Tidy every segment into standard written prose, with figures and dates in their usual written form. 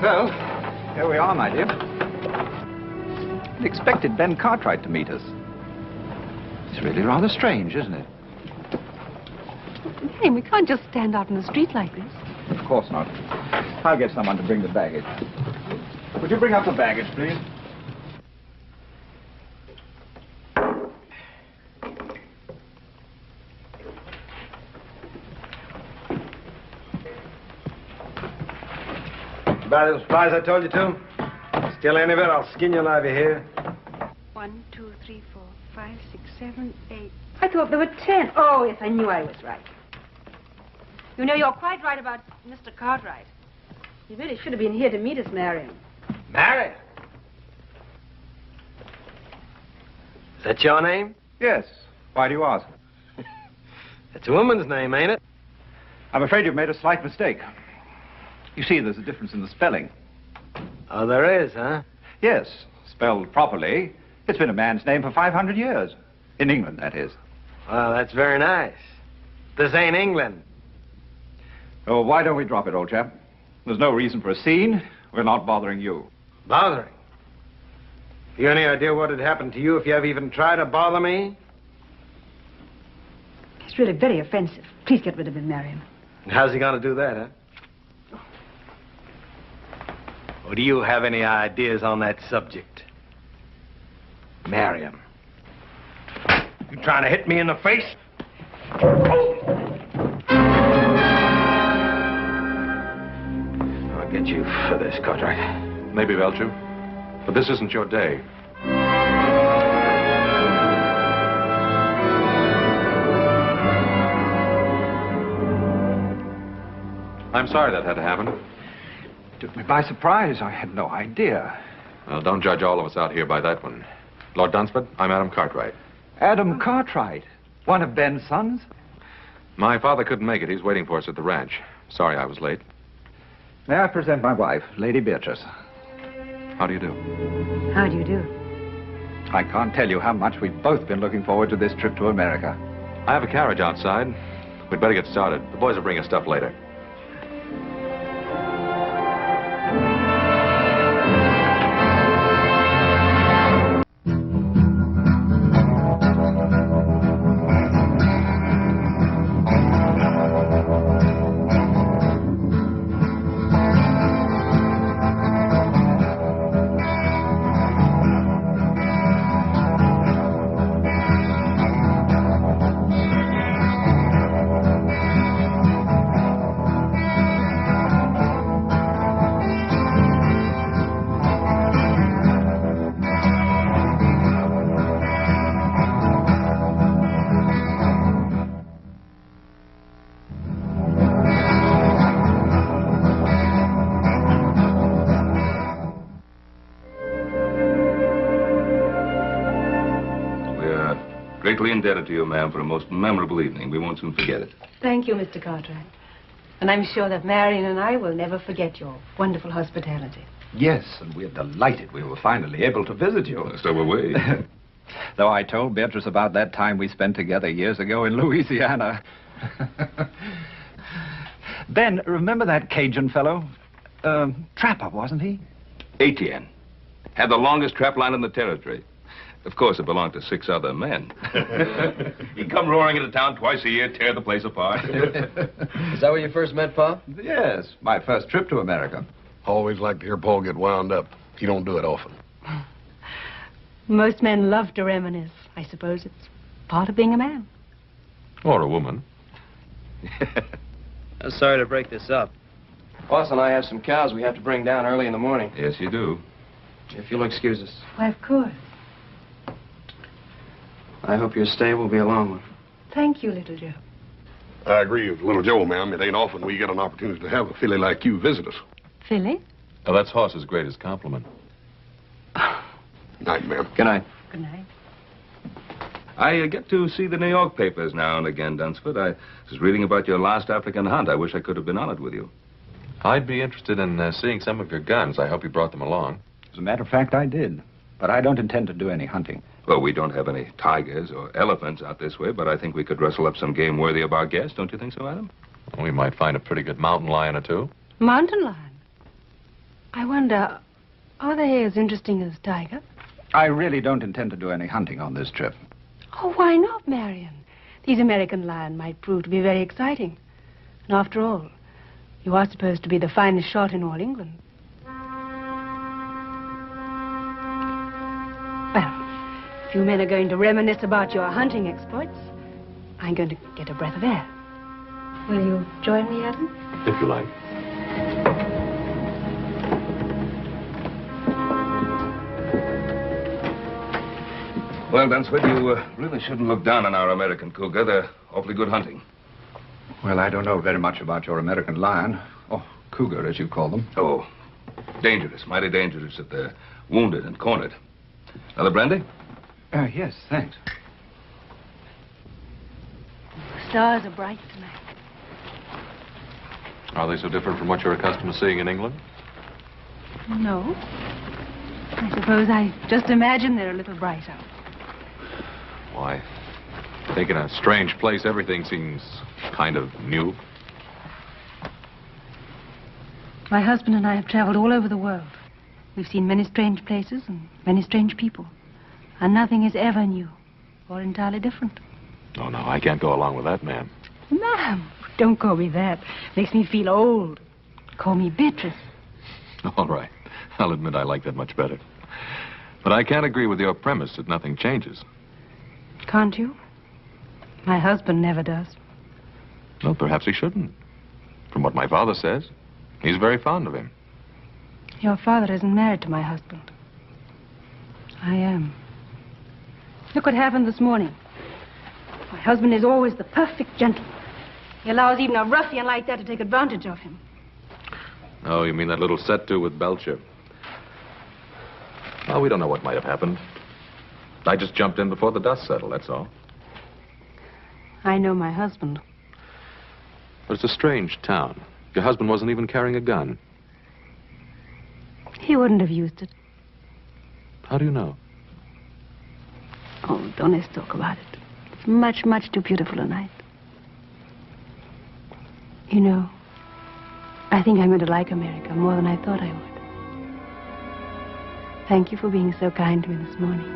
Well, here we are, my dear. I expected Ben Cartwright to meet us. It's really rather strange, isn't it? Hey, we can't just stand out in the street like this. Of course not. I'll get someone to bring the baggage. Would you bring up the baggage, please? Buy those supplies I told you to? Steal any of it, I'll skin you alive, you hear? 1, 2, 3, 4, 5, 6, 7, 8. I thought there were 10. Oh, yes, I knew I was right. You know, you're quite right about Mr. Cartwright. He really should have been here to meet us, Marion. Marion? Is that your name? Yes. Why do you ask? It's a woman's name, ain't it? I'm afraid you've made a slight mistake. You see, there's a difference in the spelling. Oh, there is, huh? Yes, spelled properly. It's been a man's name for 500 years. In England, that is. Well, that's very nice. This ain't England. Oh, why don't we drop it, old chap? There's no reason for a scene. We're not bothering you. Bothering? You any idea what would happen to you if you ever even tried to bother me? He's really very offensive. Please get rid of him, Marion. How's he gonna do that, huh? Or do you have any ideas on that subject? Marion. You trying to hit me in the face? I'll get you for this, Cartwright. Maybe, Belcher. But this isn't your day. I'm sorry that had to happen. Took me by surprise. I had no idea. Well, don't judge all of us out here by that one. Lord Dunsford, I'm Adam Cartwright. Adam Cartwright? One of Ben's sons? My father couldn't make it. He's waiting for us at the ranch. Sorry I was late. May I present my wife, Lady Beatrice? How do you do? How do you do? I can't tell you how much we've both been looking forward to this trip to America. I have a carriage outside. We'd better get started. The boys will bring us stuff later. Greatly indebted to you, ma'am, for a most memorable evening. We won't soon forget it. Thank you, Mr. Cartwright. And I'm sure that Marion and I will never forget your wonderful hospitality. Yes, and we're delighted we were finally able to visit you. So were we. Though I told Beatrice about that time we spent together years ago in Louisiana. Ben, remember that Cajun fellow? Trapper, wasn't he? Etienne. Had the longest trap line in the territory. Of course, it belonged to 6 other men. He'd come roaring into town twice a year, tear the place apart. Is that where you first met Pa? Yes, my first trip to America. Always like to hear Paul get wound up. He don't do it often. Most men love to reminisce. I suppose it's part of being a man. Or a woman. I'm sorry to break this up. Boss and I have some cows we have to bring down early in the morning. Yes, you do. If you'll excuse us. Why, of course. I hope your stay will be a long one. Thank you, little Joe. I agree with little Joe, ma'am. It ain't often we get an opportunity to have a filly like you visit us. Philly? Well, that's Hoss's greatest compliment. Night, ma'am. Good night. Good night. I get to see the New York papers now and again, Dunsford. I was reading about your last African hunt. I wish I could have been on it with you. I'd be interested in seeing some of your guns. I hope you brought them along. As a matter of fact, I did. But I don't intend to do any hunting. Well, we don't have any tigers or elephants out this way, but I think we could rustle up some game worthy of our guest. Don't you think so, Adam? We might find a pretty good mountain lion or two. Mountain lion? I wonder, are they as interesting as tiger? I really don't intend to do any hunting on this trip. Oh, why not, Marion? These American lion might prove to be very exciting. And after all, you are supposed to be the finest shot in all England. Well, if you men are going to reminisce about your hunting exploits, I'm going to get a breath of air. Will you join me, Adam? If you like. Well, Dunsford, you really shouldn't look down on our American cougar. They're awfully good hunting. Well, I don't know very much about your American lion. Oh, cougar, as you call them. Oh, dangerous, mighty dangerous if they're wounded and cornered. Another brandy? Yes, thanks. The stars are bright tonight. Are they so different from what you're accustomed to seeing in England? No. I suppose I just imagine they're a little brighter. Why, I think in a strange place, everything seems kind of new. My husband and I have traveled all over the world. We've seen many strange places and many strange people. And nothing is ever new or entirely different. Oh, no, I can't go along with that, ma'am. Ma'am, don't call me that. Makes me feel old. Call me Beatrice. All right. I'll admit I like that much better. But I can't agree with your premise that nothing changes. Can't you? My husband never does. Well, perhaps he shouldn't. From what my father says, he's very fond of him. Your father isn't married to my husband. I am. Look what happened this morning. My husband is always the perfect gentleman. He allows even a ruffian like that to take advantage of him. Oh, you mean that little set-to with Belcher? Well, we don't know what might have happened. I just jumped in before the dust settled, that's all. I know my husband. But it's a strange town. Your husband wasn't even carrying a gun. He wouldn't have used it. How do you know? Oh, don't let's talk about it. It's much, much too beautiful a night. You know, I think I'm going to like America more than I thought I would. Thank you for being so kind to me this morning.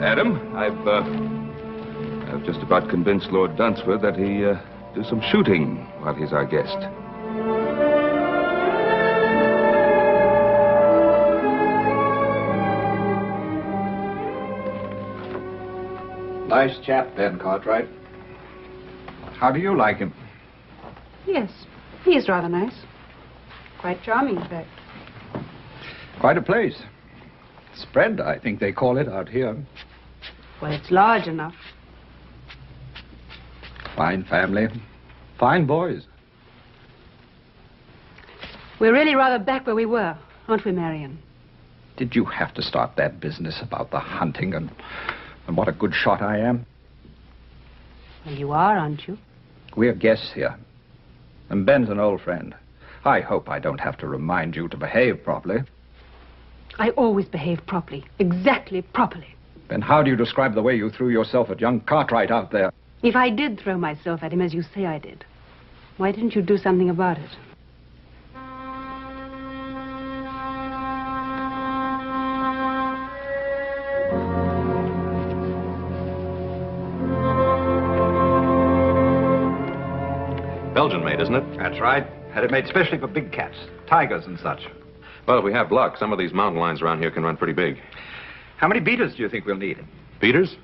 Adam, I've just about convinced Lord Dunsford that he do some shooting while he's our guest. Nice chap, Ben Cartwright. How do you like him? Yes, he is rather nice. Quite charming, in fact. Quite a place. Spread, I think they call it out here. Well, it's large enough. Fine family. Fine boys. We're really rather back where we were, aren't we, Marion? Did you have to start that business about the hunting and what a good shot I am? Well, you are, aren't you? We're guests here. And Ben's an old friend. I hope I don't have to remind you to behave properly. I always behave properly. Exactly properly. Then how do you describe the way you threw yourself at young Cartwright out there? If I did throw myself at him as you say I did, why didn't you do something about it? Belgian made, isn't it? That's right. Had it made specially for big cats, tigers and such. Well, if we have luck, some of these mountain lions around here can run pretty big. How many beaters do you think we'll need? Beaters?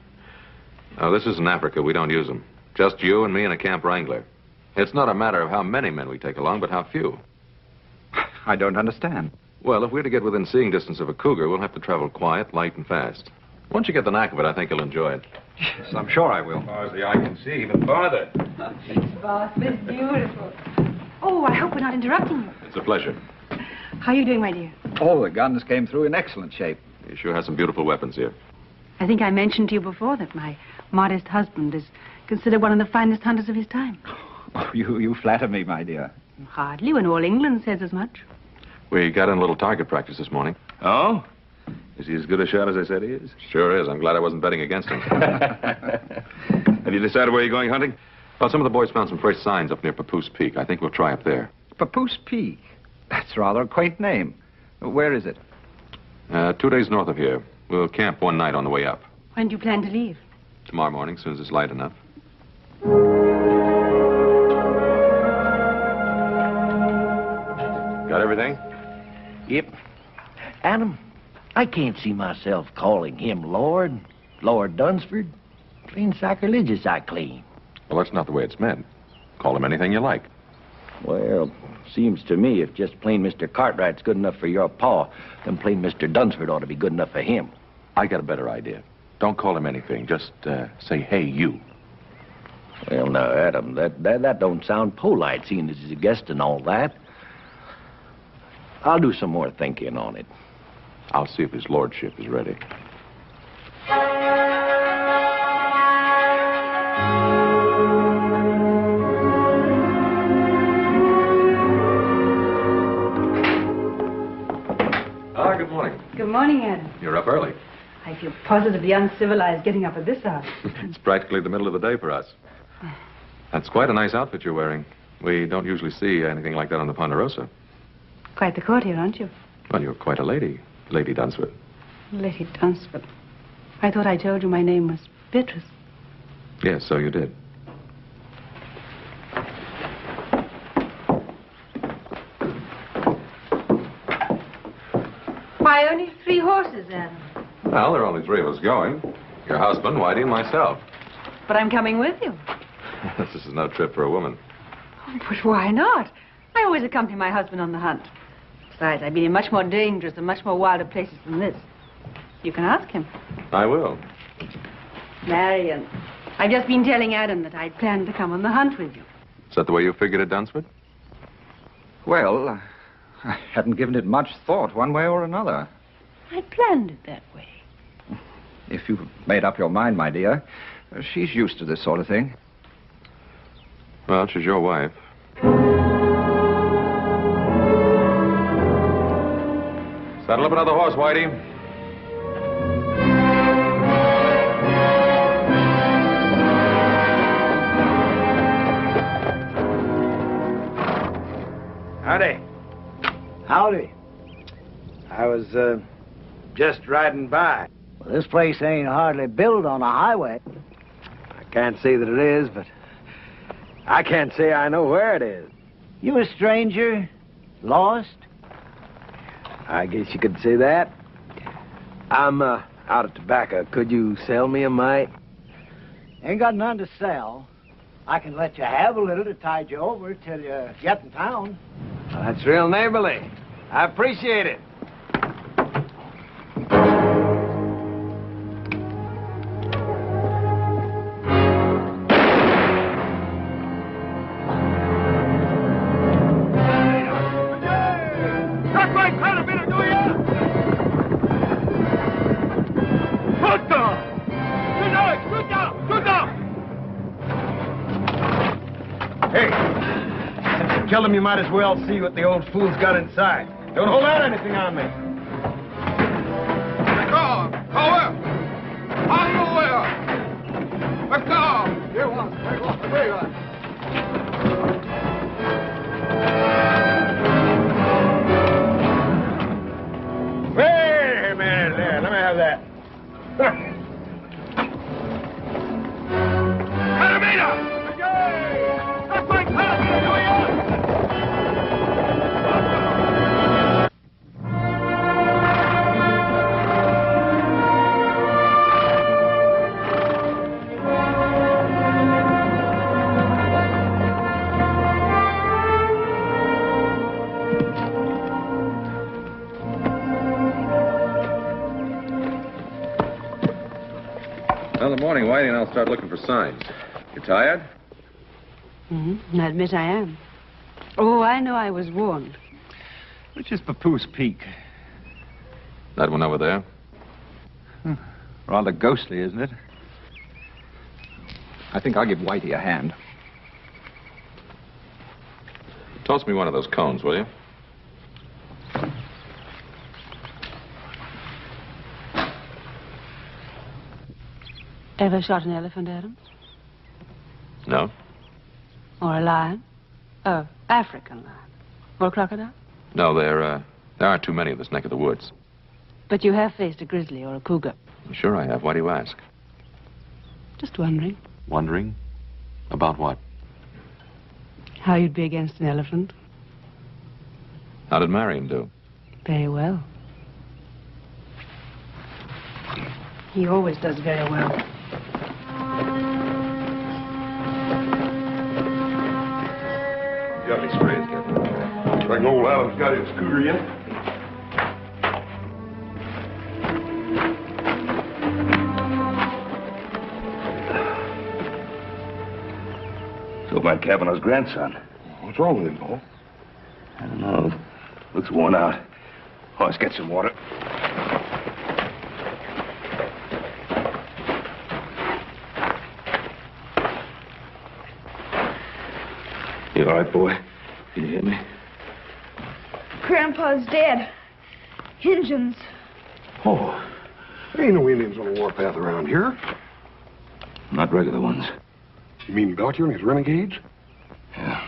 Oh, this isn't Africa. We don't use them. Just you and me and a camp wrangler. It's not a matter of how many men we take along, but how few. I don't understand. Well, if we're to get within seeing distance of a cougar, we'll have to travel quiet, light, and fast. Once you get the knack of it, I think you'll enjoy it. Yes, I'm sure I will. As far as the eye can see, even farther. Boss, this is beautiful. Oh, I hope we're not interrupting you. It's a pleasure. How are you doing, my dear? All the guns came through in excellent shape. You sure have some beautiful weapons here. I think I mentioned to you before that my modest husband is considered one of the finest hunters of his time. Oh, you flatter me, my dear. Hardly, when all England says as much. We got in a little target practice this morning. Oh? Is he as good a shot as I said he is? Sure is. I'm glad I wasn't betting against him. Have you decided where you're going hunting? Well, some of the boys found some fresh signs up near Papoose Peak. I think we'll try up there. Papoose Peak. That's rather a quaint name. Where is it? 2 days north of here. We'll camp one night on the way up. When do you plan to leave? Tomorrow morning, as soon as it's light enough. Got everything? Yep. Adam, I can't see myself calling him Lord Dunsford. Plain sacrilegious, I claim. Well, that's not the way it's meant. Call him anything you like. Well, seems to me if just plain Mr. Cartwright's good enough for your pa, then plain Mr. Dunsford ought to be good enough for him. I got a better idea. Don't call him anything. Just say, hey, you. Well, now, Adam, that don't sound polite, seeing as he's a guest and all that. I'll do some more thinking on it. I'll see if his lordship is ready. Good morning. Good morning, Adam. You're up early. I feel positively uncivilized getting up at this hour. It's practically the middle of the day for us. That's quite a nice outfit you're wearing. We don't usually see anything like that on the Ponderosa. Quite the courtier, aren't you? Well, you're quite a lady, Lady Dunsford. Lady Dunsford. I thought I told you my name was Beatrice. Yes, so you did. Why, only 3 horses, Adam. Well, there are only 3 of us going. Your husband, Whitey, and myself. But I'm coming with you. This is no trip for a woman. Oh, but why not? I always accompany my husband on the hunt. Besides, I've been in much more dangerous and much more wilder places than this. You can ask him. I will. Marion, I've just been telling Adam that I'd planned to come on the hunt with you. Is that the way you figured it, Dunsford? Well, I hadn't given it much thought, one way or another. I planned it that way. If you've made up your mind, my dear, she's used to this sort of thing. Well, she's your wife. Saddle up another horse, Whitey. Howdy. Howdy. I was, just riding by. Well, this place ain't hardly built on a highway. I can't say that it is, but I can't say I know where it is. You a stranger? Lost? I guess you could say that. I'm, out of tobacco. Could you sell me a mite? Ain't got none to sell. I can let you have a little to tide you over till you get in town. Well, that's real neighborly. I appreciate it. Tell them you might as well see what the old fool's got inside. Don't hold out anything on me. Wait a minute there. Let me have that. Well, in the morning, Whitey and I'll start looking for signs. You tired? Mm-hmm. I admit I am. Oh, I know I was warned. Which is Papoose Peak? That one over there? Rather ghostly, isn't it? I think I'll give Whitey a hand. Toss me one of those cones, will you? Ever shot an elephant, Adam? No? Or a lion? A African lion? Or a crocodile? No, there aren't too many in this neck of the woods. But you have faced a grizzly or a cougar. Sure I have. Why do you ask? Just wondering Wondering? About what? how you'd be against an elephant. How did Marion do? Very well. He always does very well. Got any sprays, Captain? Reckon old Adam's got his scooter yet? So my Kavanaugh's grandson. What's wrong with him, Paul? I don't know. Looks worn out. Oh, let's get some water. You all right, boy? Can you hear me? Grandpa's dead. Injuns. Oh, there ain't no Indians on the warpath around here. Not regular ones. You mean Belcher and his renegades? Yeah.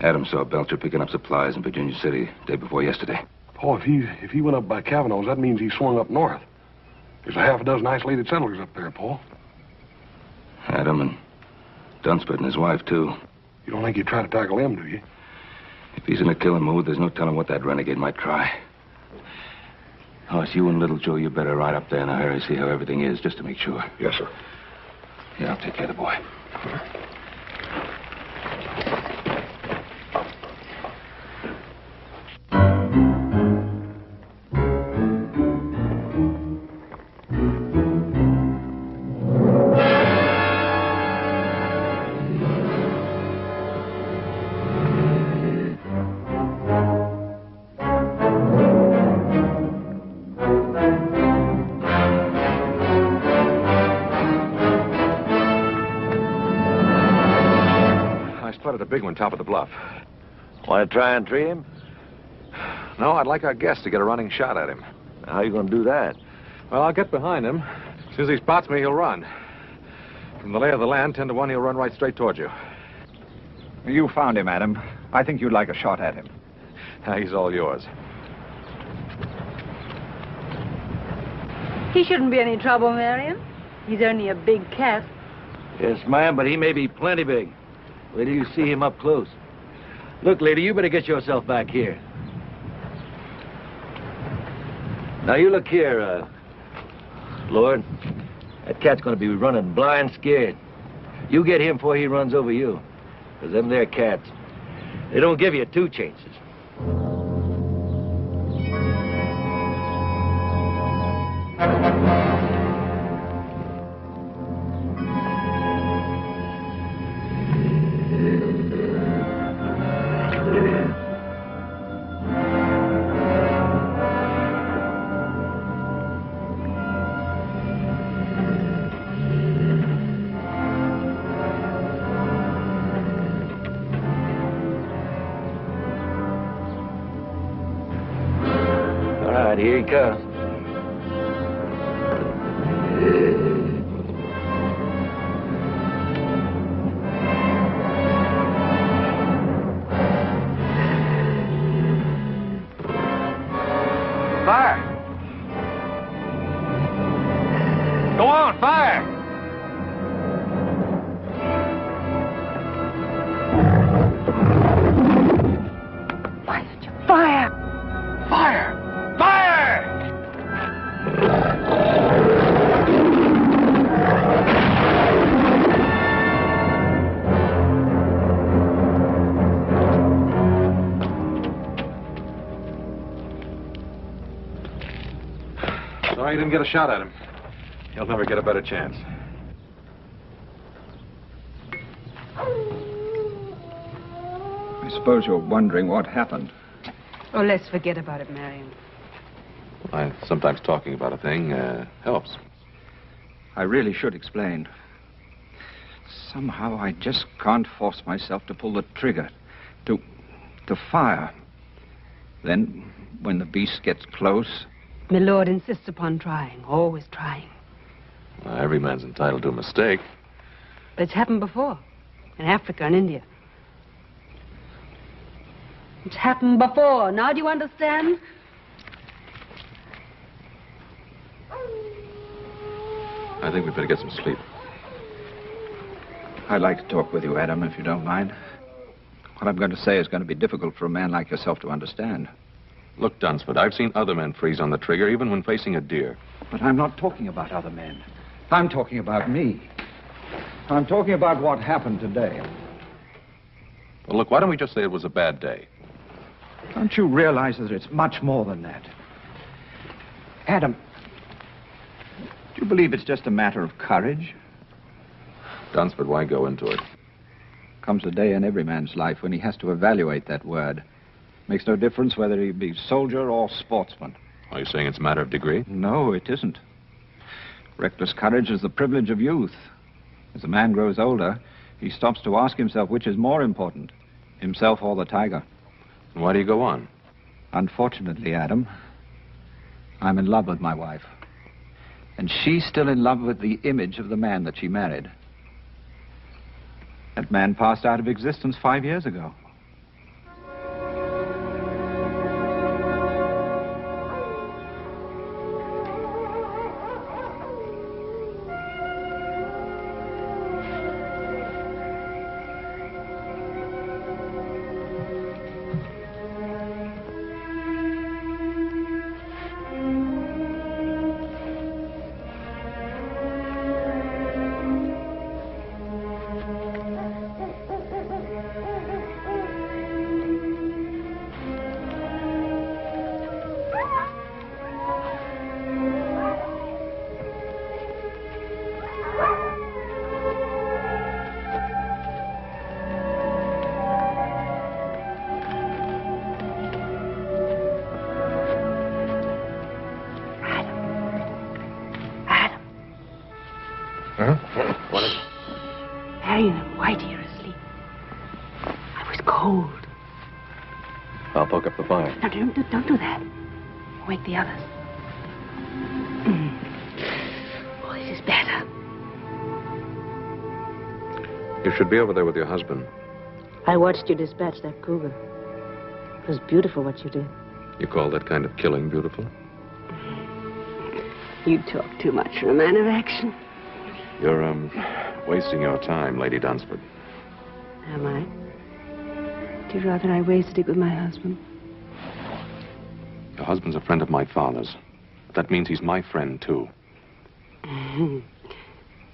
Adam saw Belcher picking up supplies in Virginia City day before yesterday. Paul, if he went up by Kavanaugh's, that means he swung up north. There's a half a dozen isolated settlers up there, Paul. Adam and Dunsford and his wife, too. You don't think he'd try to tackle them, do you? If he's in a killing mood, there's no telling what that renegade might try. Oh, it's you and Little Joe. You better ride up there in a hurry, see how everything is, just to make sure. Yes, sir. Yeah, I'll take care of the boy. A big one top of the bluff. Want to try and tree him? No, I'd like our guest to get a running shot at him. How are you going to do that? Well, I'll get behind him. As soon as he spots me, he'll run. From the lay of the land, 10 to 1, he'll run right straight towards you. You found him, Adam. I think you'd like a shot at him. He's all yours. He shouldn't be any trouble, Marion. He's only a big cat. Yes, ma'am, but he may be plenty big. Wait till you see him up close. Look, lady, you better get yourself back here. Now, you look here, Lord. That cat's going to be running blind scared. You get him before he runs over you. Because them there cats, they don't give you 2 chances. Here he comes. Fire! Go on, fire! Why did you fire? Fire! Sorry you didn't get a shot at him. He'll never get a better chance. I suppose you're wondering what happened. Oh, let's forget about it, Marion. Sometimes talking about a thing helps. I really should explain. Somehow I just can't force myself to pull the trigger, to fire. Then, when the beast gets close... My lord insists upon trying, always trying. Every man's entitled to a mistake. But it's happened before. In Africa and India. It's happened before. Now do you understand? I think we'd better get some sleep. I'd like to talk with you, Adam, if you don't mind. What I'm going to say is going to be difficult for a man like yourself to understand. Look, Dunsford, I've seen other men freeze on the trigger, even when facing a deer. But I'm not talking about other men. I'm talking about me. I'm talking about what happened today. Well, look, why don't we just say it was a bad day? Don't you realize that it's much more than that? Adam, do you believe it's just a matter of courage? Dunsford, why go into it? Comes a day in every man's life when he has to evaluate that word. Makes no difference whether he be soldier or sportsman. Are you saying it's a matter of degree? No, it isn't. Reckless courage is the privilege of youth. As a man grows older, he stops to ask himself which is more important, himself or the tiger. Why do you go on? Unfortunately, Adam, I'm in love with my wife. And she's still in love with the image of the man that she married. That man passed out of existence 5 years ago. What is it? Marion and Whitey are asleep. I was cold. I'll poke up the fire. No, don't do that. Wake the others. Oh, this is better. You should be over there with your husband. I watched you dispatch that cougar. It was beautiful what you did. You call that kind of killing beautiful? You talk too much for a man of action. You're, wasting your time, Lady Dunsford. Am I? Do you rather I wasted it with my husband? Your husband's a friend of my father's. That means he's my friend, too.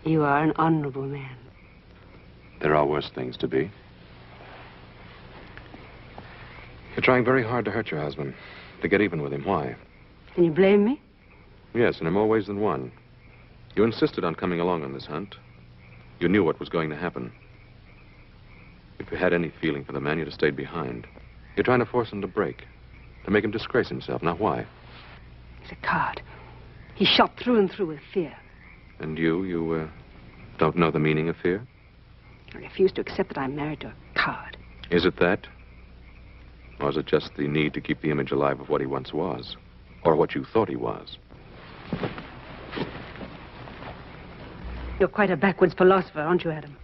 You are an honorable man. There are worse things to be. You're trying very hard to hurt your husband, to get even with him. Why? Can you blame me? Yes, and in more ways than one. You insisted on coming along on this hunt. You knew what was going to happen. If you had any feeling for the man, you'd have stayed behind. You're trying to force him to break, to make him disgrace himself. Now, why? He's a coward. He's shot through and through with fear. And you don't know the meaning of fear? I refuse to accept that I'm married to a coward. Is it that? Or is it just the need to keep the image alive of what he once was? Or what you thought he was? You're quite a backwards philosopher, aren't you, Adam?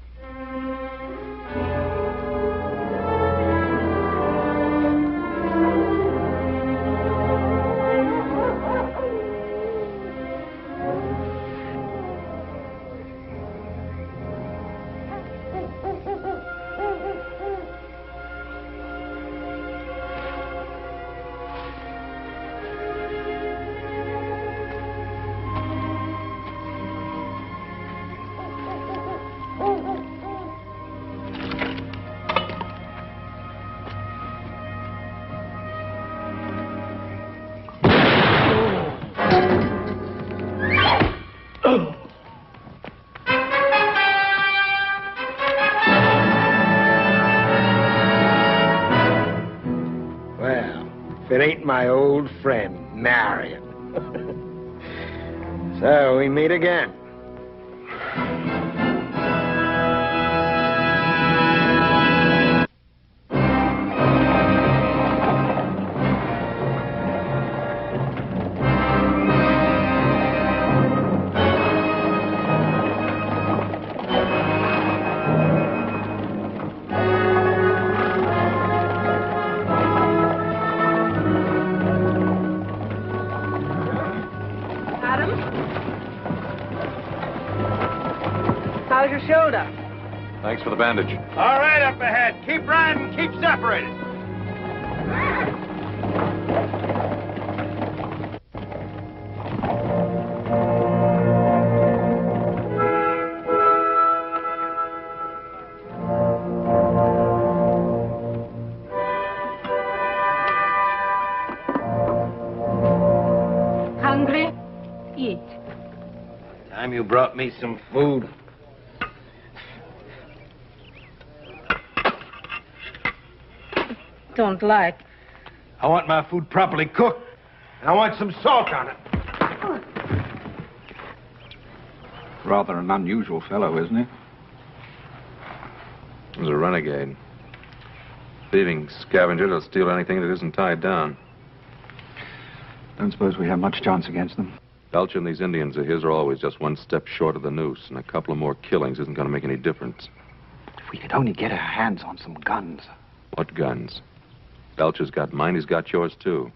It ain't my old friend, Marion. So, we meet again. Adam. How's your shoulder? Thanks for the bandage. All right, up ahead. Keep riding, keep separated. Hungry? Eat. Time you brought me some food. Don't like. I want my food properly cooked, and I want some salt on it. Rather an unusual fellow, isn't he? He's a renegade. Thieving scavenger that'll steal anything that isn't tied down. Don't suppose we have much chance against them. Belcher and these Indians of his are always just one step short of the noose, and a couple of more killings isn't going to make any difference. If we could only get our hands on some guns. What guns? Belcher's got mine, he's got yours, too.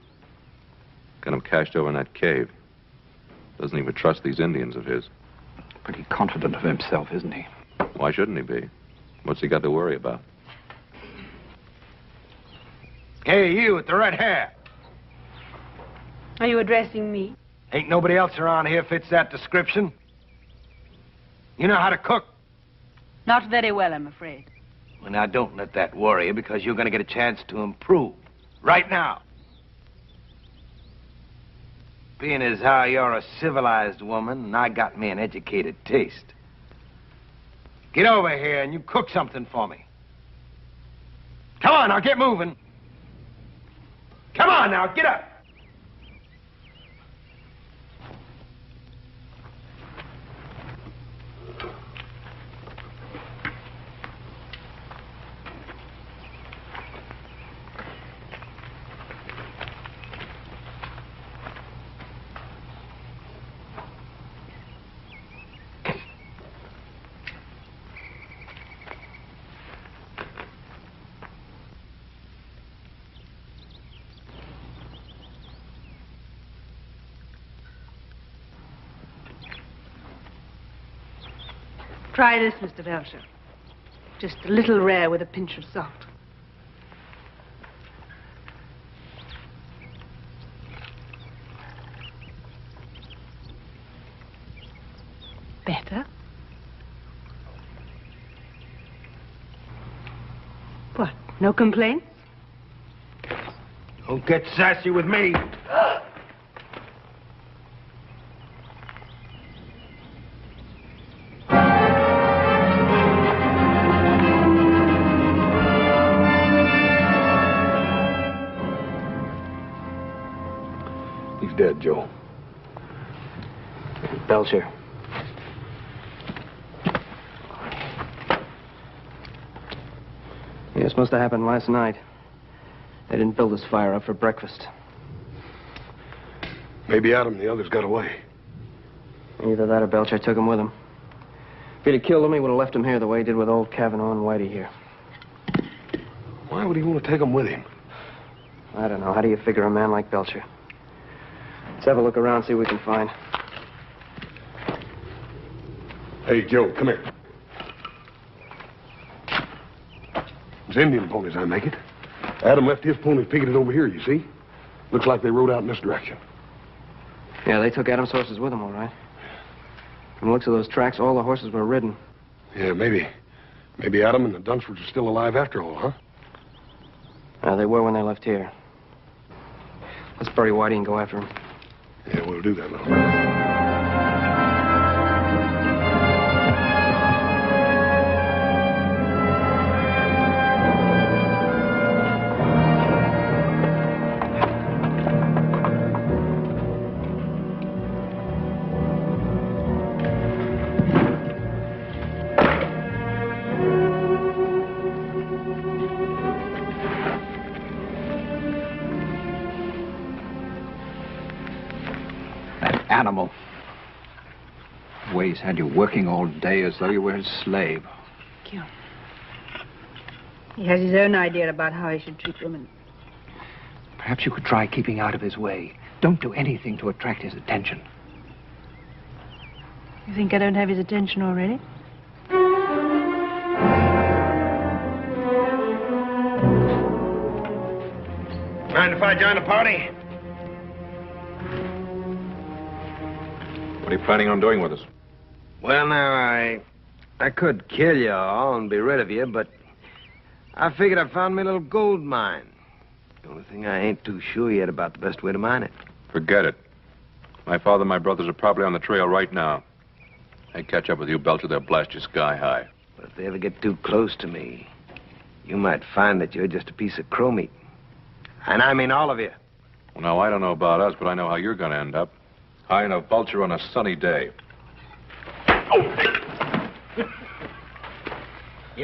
Got him cached over in that cave. Doesn't even trust these Indians of his. Pretty confident of himself, isn't he? Why shouldn't he be? What's he got to worry about? Hey, you with the red hair. Are you addressing me? Ain't nobody else around here fits that description. You know how to cook? Not very well, I'm afraid. Well, now, don't let that worry you, because you're going to get a chance to improve. Right now. Being as how you're a civilized woman, and I got me an educated taste. Get over here and you cook something for me. Come on, now, get moving. Come on, now, get up. Try this, Mr. Belcher. Just a little rare with a pinch of salt. Better? What, no complaints? Don't get sassy with me. Dead, Joe. Belcher. Yeah, this must have happened last night. They didn't build this fire up for breakfast. Maybe Adam and the others got away. Either that or Belcher took him with him. If he'd have killed him, he would have left him here the way he did with old Kavanaugh and Whitey here. Why would he want to take them with him? I don't know. How do you figure a man like Belcher? Let's have a look around, see what we can find. Hey, Joe, come here. It's Indian ponies, I make it. Adam left his ponies picketed over here, you see? Looks like they rode out in this direction. Yeah, they took Adam's horses with them, all right. From the looks of those tracks, all the horses were ridden. Yeah, maybe Adam and the Dunsfords are still alive after all, huh? They were when they left here. Let's bury Whitey and go after him. Yeah, we'll do that, now. Animal. Ways had you working all day as though you were his slave. Thank you. He has his own idea about how he should treat women. Perhaps you could try keeping out of his way. Don't do anything to attract his attention. You think I don't have his attention already? Mind if I join the party? What are you planning on doing with us? Well, now, I could kill you all and be rid of you, but I figured I found me a little gold mine. The only thing I ain't too sure yet about the best way to mine it. Forget it. My father and my brothers are probably on the trail right now. They catch up with you, Belcher, they'll blast you sky high. But if they ever get too close to me, you might find that you're just a piece of crow meat. And I mean all of you. Well, now, I don't know about us, but I know how you're going to end up. High in a vulture on a sunny day.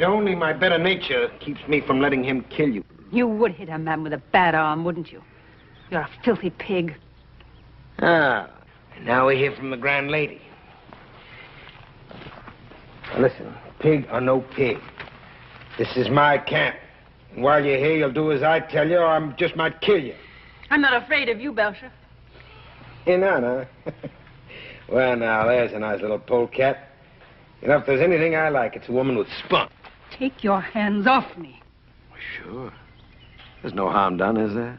Only my better nature keeps me from letting him kill you. You would hit a man with a bad arm, wouldn't you? You're a filthy pig. Ah, and now we hear from the grand lady. Now listen, pig or no pig, this is my camp. And while you're here, you'll do as I tell you, or I just might kill you. I'm not afraid of you, Belcher. You know, huh? Well, now, there's a nice little polecat. If there's anything I like, it's a woman with spunk. Take your hands off me. Sure. There's no harm done, is there?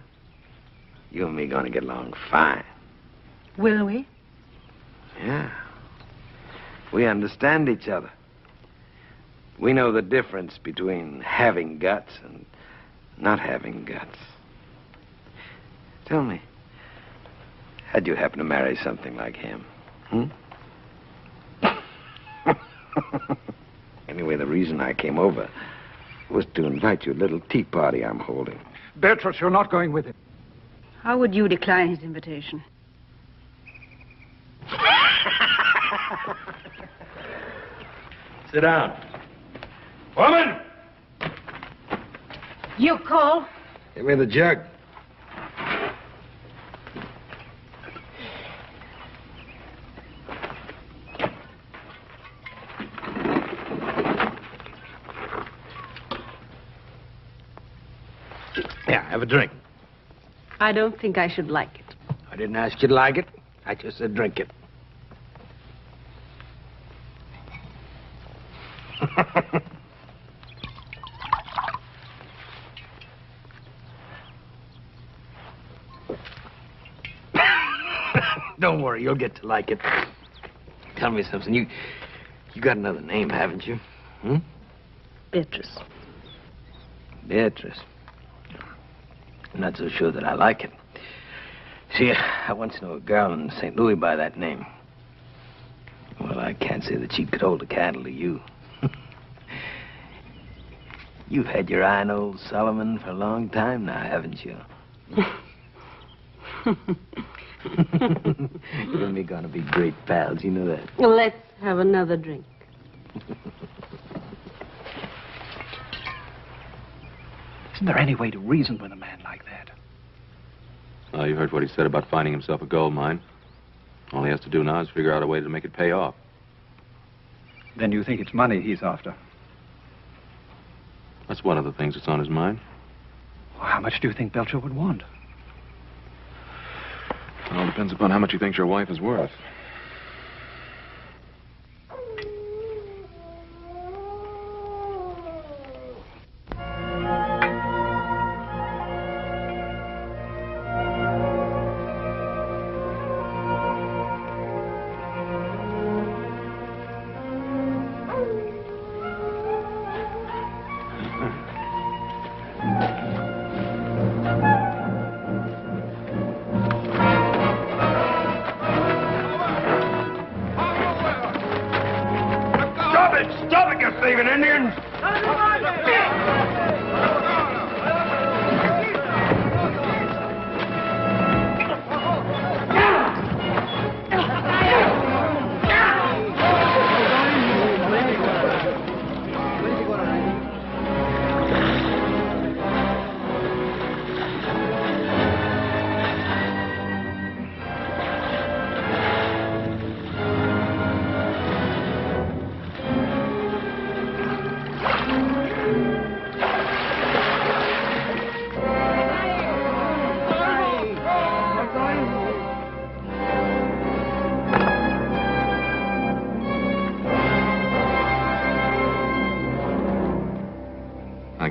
You and me gonna get along fine. Will we? Yeah. We understand each other. We know the difference between having guts and not having guts. Tell me, how'd you happen to marry something like him? Anyway, the reason I came over was to invite you to a little tea party I'm holding. Beatrice, you're not going with him. How would you decline his invitation? Sit down. Woman! You call? Give me the jug. Yeah, have a drink. I don't think I should like it. I didn't ask you to like it. I just said drink it. Don't worry, you'll get to like it. Tell me something. You got another name, haven't you? Beatrice. Beatrice. I'm not so sure that I like it. See, I once knew a girl in St. Louis by that name. Well, I can't say that she could hold a candle to you. You've had your eye on old Solomon for a long time now, haven't you? You and me gonna be great pals, you know that? Well, let's have another drink. Isn't there any way to reason with a man like that? Well, you heard what he said about finding himself a gold mine. All he has to do now is figure out a way to make it pay off. Then you think it's money he's after? That's one of the things that's on his mind. Well, how much do you think Belcher would want? It all depends upon how much he thinks your wife is worth.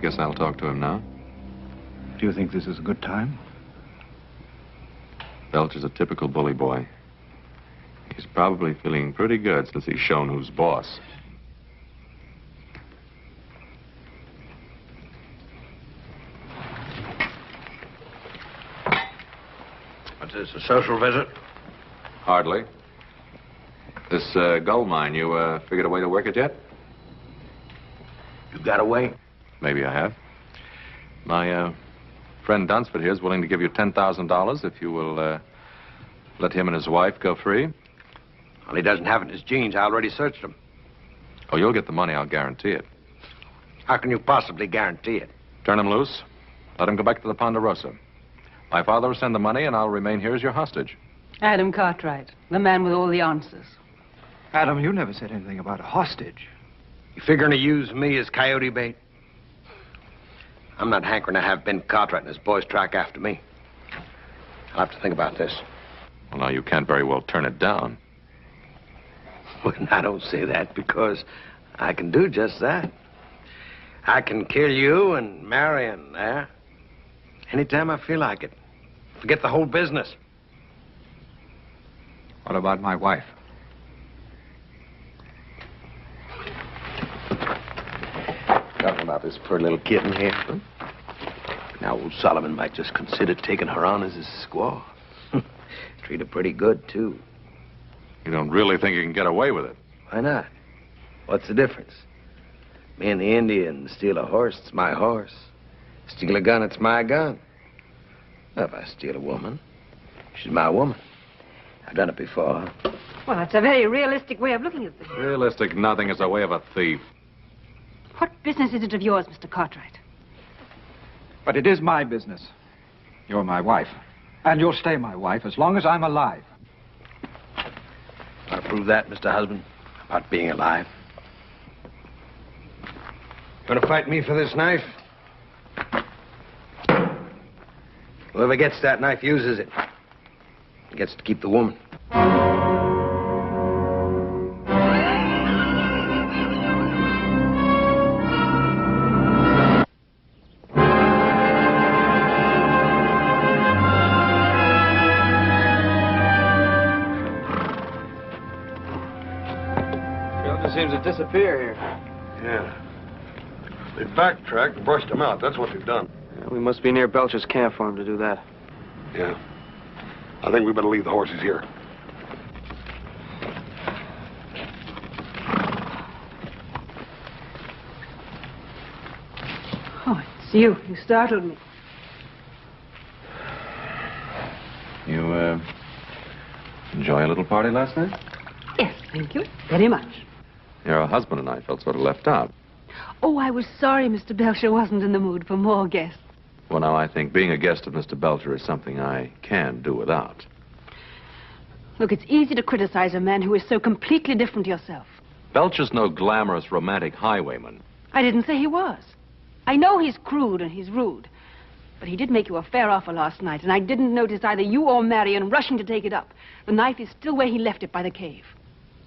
guess I'll talk to him now. Do you think this is a good time? Belcher's a typical bully boy. He's probably feeling pretty good since he's shown who's boss. What's this, a social visit? Hardly. This gold mine, you figured a way to work it yet? You got away? Maybe I have. My friend Dunsford here is willing to give you $10,000 if you will let him and his wife go free. Well, he doesn't have it in his jeans. I already searched them. Oh, you'll get the money, I'll guarantee it. How can you possibly guarantee it? Turn him loose. Let him go back to the Ponderosa. My father will send the money, and I'll remain here as your hostage. Adam Cartwright, the man with all the answers. Adam, you never said anything about a hostage. You figuring to use me as coyote bait? I'm not hankering to have Ben Cartwright and his boys track after me. I'll have to think about this. Well, now, you can't very well turn it down. Well, I don't say that because I can do just that. I can kill you and Marion there anytime I feel like it. Forget the whole business. What about my wife? Talking about this poor little kitten here. Huh? Now, old Solomon might just consider taking her on as his squaw. Treat her pretty good, too. You don't really think you can get away with it? Why not? What's the difference? Me and the Indian steal a horse, it's my horse. Steal a gun, it's my gun. Well, if I steal a woman, she's my woman. I've done it before. Well, that's a very realistic way of looking at things. Realistic nothing is the way of a thief. What business is it of yours, Mr. Cartwright? But it is my business. You're my wife. And you'll stay my wife as long as I'm alive. Want to prove that, Mr. Husband? About being alive? Gonna fight me for this knife? Whoever gets that knife uses it. He gets to keep the woman. Seems to disappear here. Yeah. They backtracked and brushed him out. That's what they've done. Yeah, we must be near Belcher's camp for him to do that. Yeah. I think we better leave the horses here. Oh, it's you. You startled me. You, enjoy a little party last night? Yes, thank you. Very much. Your husband and I felt sort of left out. Oh, I was sorry Mr. Belcher wasn't in the mood for more guests. Well, now, I think being a guest of Mr. Belcher is something I can do without. Look, it's easy to criticize a man who is so completely different to yourself. Belcher's no glamorous, romantic highwayman. I didn't say he was. I know he's crude and he's rude. But he did make you a fair offer last night, and I didn't notice either you or Marion rushing to take it up. The knife is still where he left it by the cave.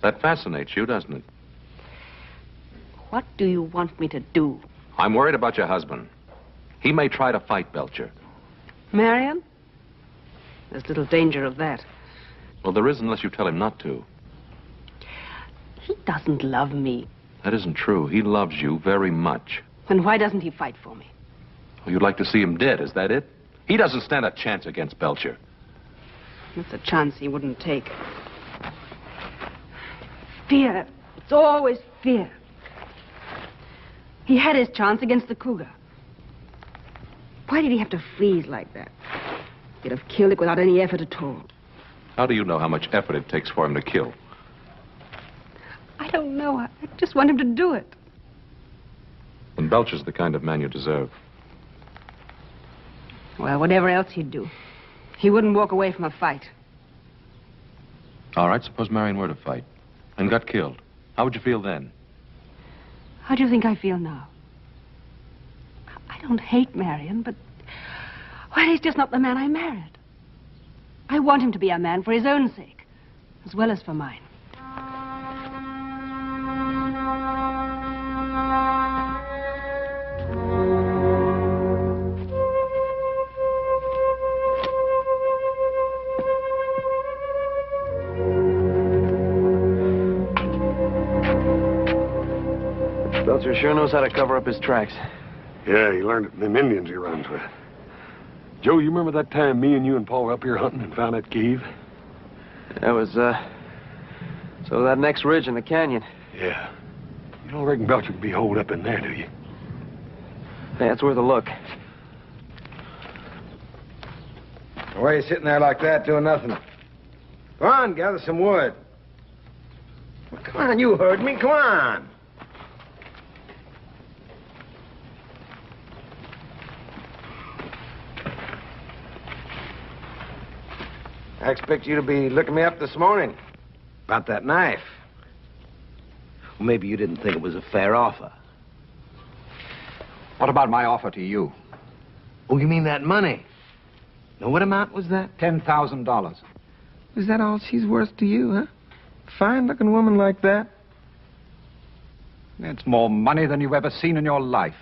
That fascinates you, doesn't it? What do you want me to do? I'm worried about your husband. He may try to fight Belcher. Marion? There's little danger of that. Well, there is unless you tell him not to. He doesn't love me. That isn't true. He loves you very much. Then why doesn't he fight for me? Well, you'd like to see him dead, is that it? He doesn't stand a chance against Belcher. That's a chance he wouldn't take. Fear. It's always fear. He had his chance against the cougar. Why did he have to freeze like that? He'd have killed it without any effort at all. How do you know how much effort it takes for him to kill? I don't know. I just want him to do it. And Belcher's the kind of man you deserve. Well, whatever else he'd do, he wouldn't walk away from a fight. All right, suppose Marion were to fight and got killed. How would you feel then? How do you think I feel now? I don't hate Marion, but... well, he's just not the man I married. I want him to be a man for his own sake, as well as for mine. Belcher sure knows how to cover up his tracks. Yeah, he learned it from them Indians he runs with. Joe, you remember that time me and you and Paul were up here hunting and found that cave? That was, so that next ridge in the canyon. Yeah. You don't reckon Belcher could be holed up in there, do you? Yeah, it's worth a look. Why are you sitting there like that doing nothing? Go on, gather some wood. Well, come on, you heard me. Come on. I expect you to be looking me up this morning about that knife. Well, maybe you didn't think it was a fair offer. What about my offer to you? Oh, you mean that money? Now, what amount was that? $10,000. Is that all she's worth to you, huh? Fine-looking woman like that? It's more money than you've ever seen in your life.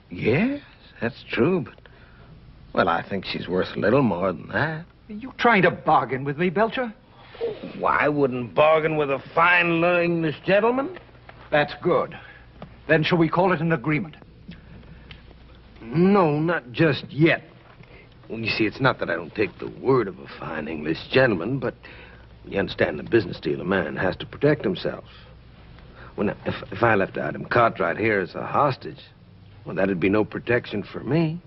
Yes, that's true, but... Well, I think she's worth a little more than that. Are you trying to bargain with me, Belcher? Why, I wouldn't bargain with a fine English gentleman. That's good. Then shall we call it an agreement? No, not just yet. Well, you see, it's not that I don't take the word of a fine English gentleman, but you understand the business deal, a man has to protect himself. Well, now, if I left Adam Cartwright here as a hostage, well, that'd be no protection for me.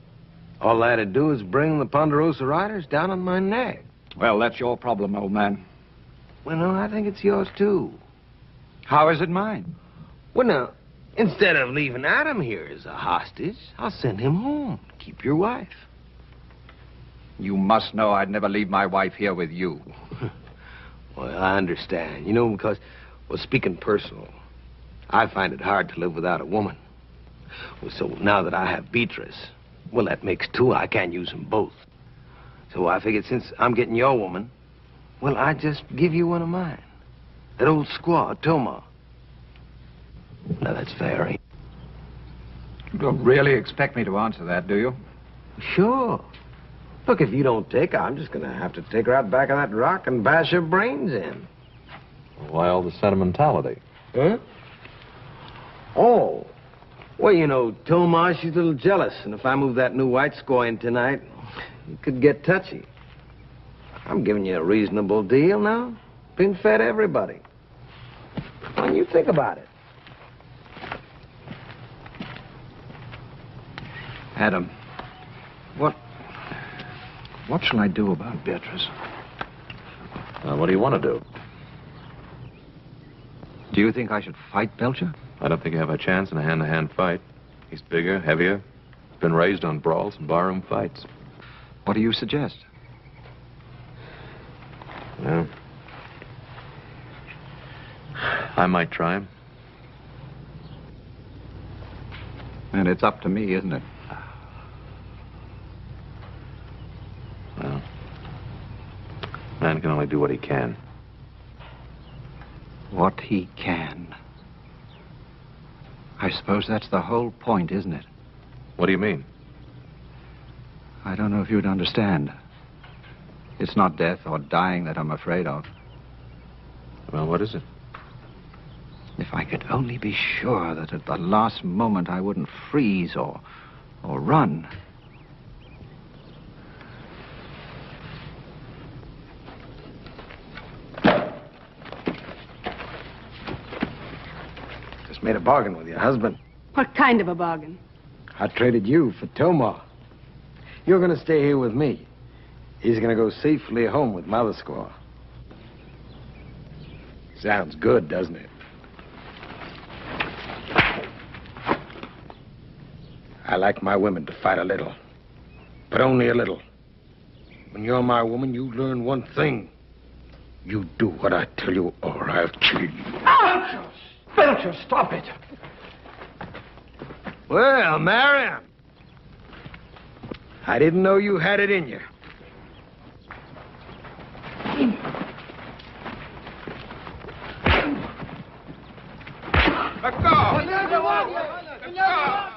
All I had to do is bring the Ponderosa Riders down on my neck. Well, that's your problem, old man. Well, no, I think it's yours, too. How is it mine? Well, now, instead of leaving Adam here as a hostage, I'll send him home. Keep your wife. You must know I'd never leave my wife here with you. Well, I understand. You know, because, well, speaking personal, I find it hard to live without a woman. Well, so now that I have Beatrice, well, that makes two. I can't use them both. So I figured since I'm getting your woman, well, I just give you one of mine. That old squaw, Touma. Now, that's fair, ain't it? You don't really expect me to answer that, do you? Sure. Look, if you don't take her, I'm just going to have to take her out back of that rock and bash her brains in. Why all the sentimentality? Huh? Oh. Well, you know, Touma, she's a little jealous. And if I move that new white squaw in tonight, it could get touchy. I'm giving you a reasonable deal now. Been fed everybody. When you think about it. Adam, what shall I do about Beatrice? What do you want to do? Do you think I should fight Belcher? I don't think you have a chance in a hand-to-hand fight. He's bigger, heavier. Been raised on brawls and barroom fights. What do you suggest? Well, I might try him. And it's up to me, isn't it? Well, man can only do what he can. What he can. I suppose that's the whole point, isn't it? What do you mean? I don't know if you'd understand. It's not death or dying that I'm afraid of. Well, what is it? If I could only be sure that at the last moment I wouldn't freeze or run. Just made a bargain with your husband. What kind of a bargain? I traded you for Touma. You're going to stay here with me. He's going to go safely home with Mother Squaw. Sounds good, doesn't it? I like my women to fight a little, but only a little. When you're my woman, you learn one thing. You do what I tell you, or I'll kill you. Belcher! Belcher, stop it! Well, Marion, I didn't know you had it in you. Let go! Let go!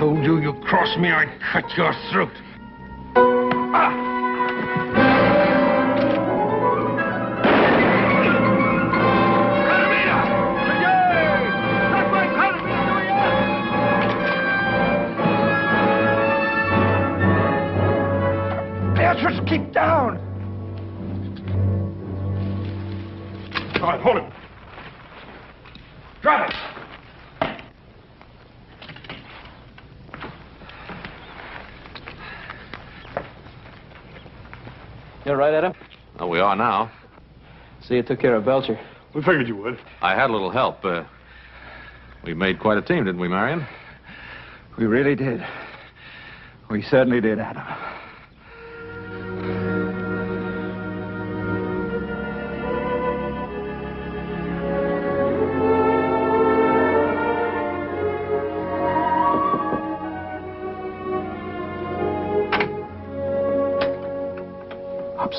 told you you crossed me, I'd cut your throat. Beatrice, keep down! All right, hold him. Drop it! You all right, Adam? Oh, we are now. So you took care of Belcher. We figured you would. I had a little help. We made quite a team, didn't we, Marion? We really did. We certainly did, Adam.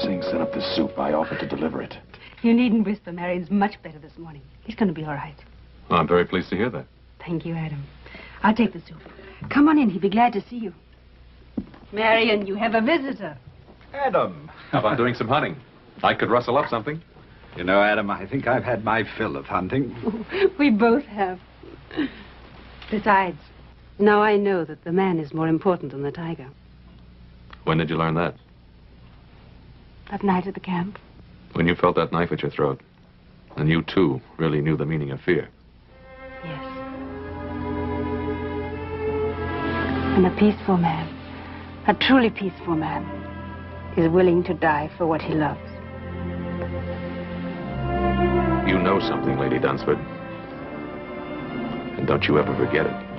Singh set up the soup. I offered to deliver it. You needn't whisper. Marion's much better this morning. He's going to be all right. Well, I'm very pleased to hear that. Thank you, Adam. I'll take the soup. Come on in. He'll be glad to see you. Marion, you have a visitor. Adam. How about doing some hunting? I could rustle up something. You know, Adam, I think I've had my fill of hunting. We both have. Besides, now I know that the man is more important than the tiger. When did you learn that? That night at the camp. When you felt that knife at your throat. And you, too, really knew the meaning of fear. Yes. And a peaceful man, a truly peaceful man, is willing to die for what he loves. You know something, Lady Dunsford. And don't you ever forget it.